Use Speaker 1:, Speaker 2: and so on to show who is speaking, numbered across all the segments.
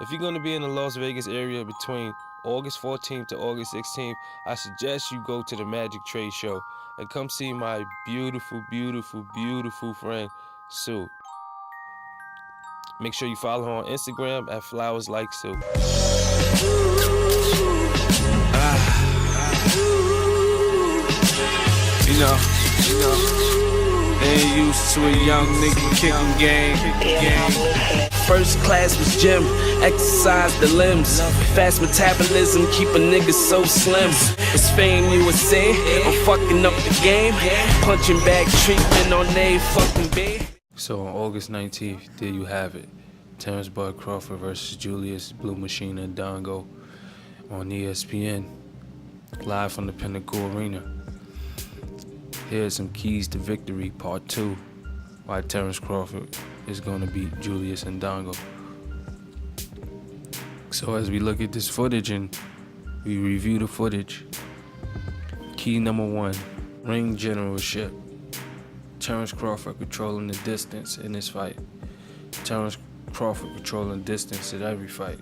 Speaker 1: If you're going to be in the Las Vegas area between August 14th to August 16th, I suggest you go to the Magic Trade Show and come see my beautiful, beautiful, beautiful friend, Sue. Make sure you follow her on Instagram at flowerslikeSue.
Speaker 2: You know, they ain't used to a young nigga kicking game. First class was gym, exercise the limbs. Fast metabolism, keep a nigga so slim. It's fame USA, I'm fucking up the game. Punching bag treatment on they fucking bed.
Speaker 1: So on August 19th, there you have it. Terence Crawford versus Julius Blue Machine Indongo on ESPN, live from the Pinnacle Arena. Here's some keys to victory, part 2, why Terence Crawford is going to beat Julius Indongo. So as we look at this footage and we review the footage, key number 1, ring generalship. Terence Crawford controlling the distance in this fight. Terence Crawford controlling distance at every fight.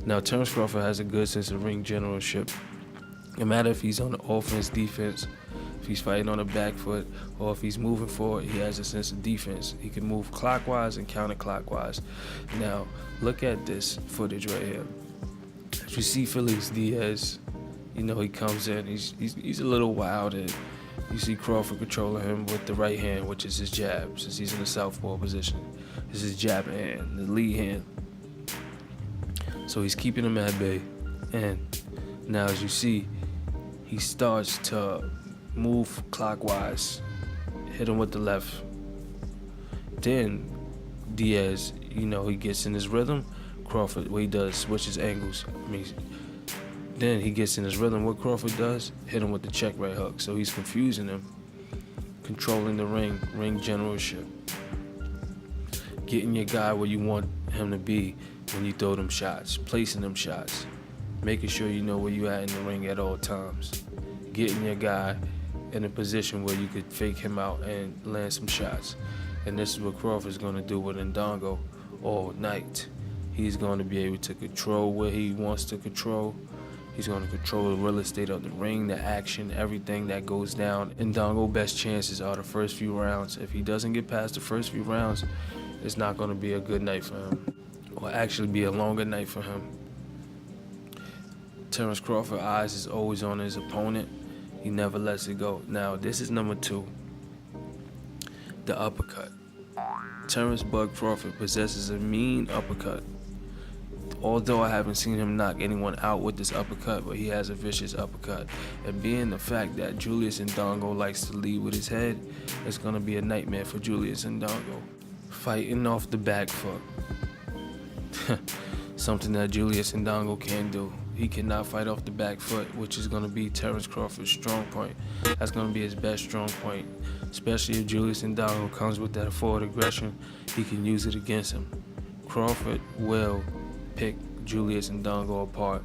Speaker 1: Now, Terence Crawford has a good sense of ring generalship. No matter if he's on the offense, defense, if he's fighting on the back foot, or if he's moving forward, he has a sense of defense. He can move clockwise and counterclockwise. Now, look at this footage right here. As you see Felix Diaz, you know he comes in, he's a little wild, and you see Crawford controlling him with the right hand, which is his jab, since he's in the southpaw position. This is his jab hand, the lead hand. So he's keeping him at bay. And now as you see, he starts to move clockwise, hit him with the left. Then Diaz, you know, he gets in his rhythm. Crawford, what he does, switches angles. Then he gets in his rhythm. What Crawford does, hit him with the check right hook. So he's confusing him, controlling the ring generalship. Getting your guy where you want him to be when you throw them shots, placing them shots, making sure you know where you at in the ring at all times. Getting your guy in a position where you could fake him out and land some shots. And this is what Crawford's gonna do with Indongo all night. He's gonna be able to control where he wants to control. He's gonna control the real estate of the ring, the action, everything that goes down. Indongo's best chances are the first few rounds. If he doesn't get past the first few rounds, it's not gonna be a good night for him, or actually be a longer night for him. Terence Crawford's eyes is always on his opponent. He never lets it go. Now, this is number 2, the uppercut. Terence Bud Crawford possesses a mean uppercut. Although I haven't seen him knock anyone out with this uppercut, but he has a vicious uppercut. And being the fact that Julius Indongo likes to lead with his head, it's gonna be a nightmare for Julius Indongo. Fighting off the back foot. Something that Julius Indongo can't do. He cannot fight off the back foot, which is gonna be Terence Crawford's strong point. That's gonna be his best strong point. Especially if Julius Indongo comes with that forward aggression, he can use it against him. Crawford will pick Julius Indongo apart.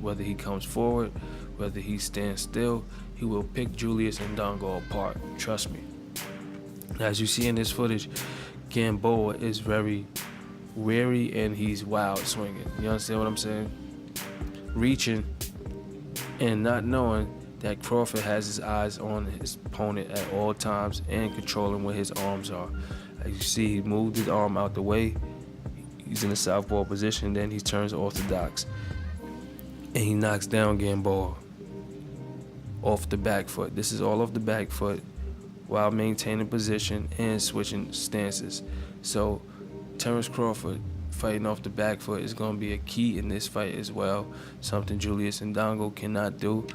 Speaker 1: Whether he comes forward, whether he stands still, he will pick Julius Indongo apart. Trust me. As you see in this footage, Gamboa is very wary and he's wild swinging. You understand what I'm saying? Reaching and not knowing that Crawford has his eyes on his opponent at all times and controlling where his arms are. As you see, he moved his arm out the way. He's in the southpaw position, then he turns orthodox. And he knocks down Gamboa off the back foot. This is all off the back foot while maintaining position and switching stances. So Terence Crawford fighting off the back foot is going to be a key in this fight as well. Something Julius Indongo cannot do.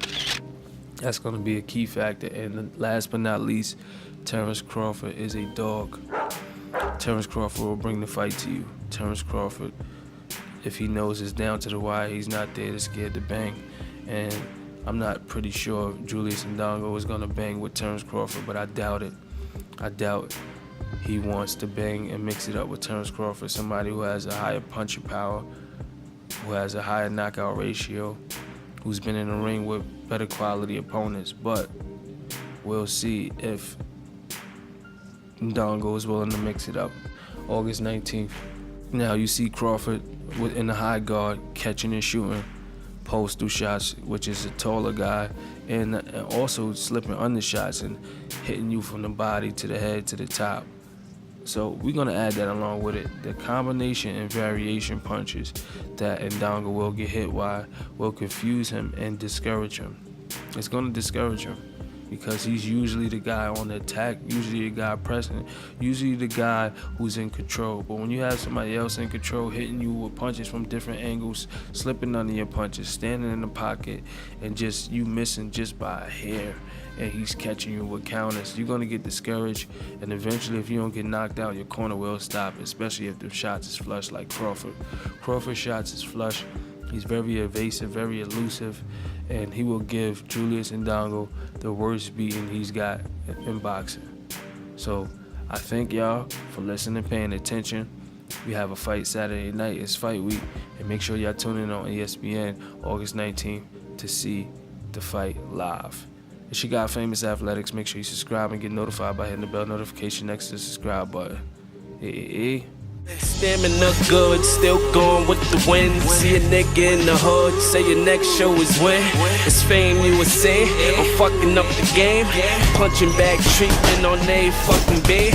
Speaker 1: That's going to be a key factor. And last but not least, Terence Crawford is a dog. Terence Crawford will bring the fight to you. Terence Crawford, if he knows it's down to the wire, he's not there to scared to bang. And I'm not pretty sure Julius Indongo is going to bang with Terence Crawford, but I doubt it. I doubt he wants to bang and mix it up with Terence Crawford, somebody who has a higher punching power, who has a higher knockout ratio, who's been in the ring with better quality opponents. But we'll see if Indongo is willing to mix it up. August 19th, Now you see Crawford in the high guard, catching and shooting postal shots, which is a taller guy, and also slipping under shots and hitting you from the body to the head to the top. So we're gonna add that along with it. The combination and variation punches that Indongo will get hit by will confuse him and discourage him. It's gonna discourage him because he's usually the guy on the attack, usually the guy pressing, usually the guy who's in control. But when you have somebody else in control hitting you with punches from different angles, slipping under your punches, standing in the pocket, and just you missing just by a hair, and he's catching you with counters, you're gonna get discouraged, and eventually if you don't get knocked out, your corner will stop, especially if the shots is flush like Crawford. Crawford's shots is flush. He's very evasive, very elusive, and he will give Julius Indongo the worst beating he's got in boxing. So I thank y'all for listening, paying attention. We have a fight Saturday night. It's fight week, and make sure y'all tune in on ESPN August 19th to see the fight live. It's your guy, Famus Athletics. Make sure you subscribe and get notified by hitting the bell notification next to the subscribe button.
Speaker 2: Stamina good, still going with the wind. See a nigga in the hood, say your next show is win. It's fame you was saying, I'm fucking up the game. Punching bag treatment on they fucking bed.